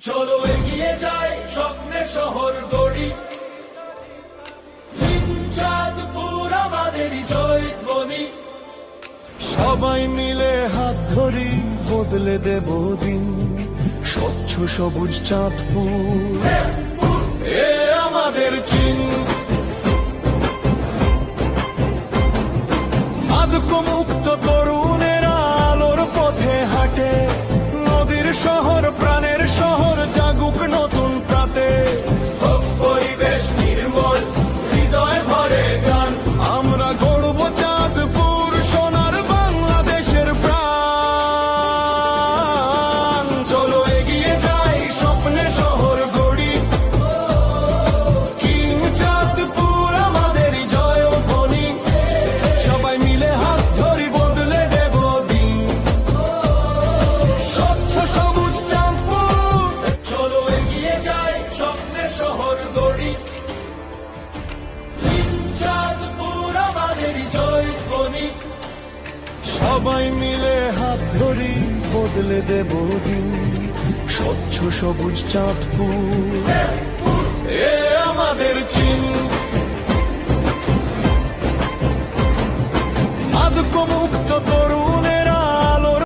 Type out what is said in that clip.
চলো এগিয়ে যাই, স্বপ্নের শহর গড়ি। চাঁদপুর আমাদেরই জয়ধ্বনি। সবাই মিলে হাত ধরি, বদলে দেব দিন। স্বচ্ছ সবুজ চাঁদপুর, এ আমাদের চিন। মাদকমুক্ত তরুণেরা আলোর পথে হাঁটে। নদীর শহর, প্রাণের শহর, জাগুক নতুন প্রাতে। হোক পরিবেশ নির্মল, হৃদয় ভরে গান। আমরা গড়ব চাঁদপুর, সোনার বাংলাদেশের প্রাণ। চলো এগিয়ে যাই, স্বপ্নের শহর গড়ি। কিং চাঁদপুর আমাদেরই জয়ধ্বনি। সবাই মিলে হাত ধরি, বদলে দেব দিন। স্বচ্ছ সবুজ চাঁদপুর। চলো এগিয়ে যাই, স্বপ্নের শহর গড়ি। চাঁদপুর আমাদেরই জয়ধ্বনি। সবাই মিলে হাত ধরি, বদলে দেব দিন। স্বচ্ছ সবুজ চাঁদপুর, এ আমাদের চিন।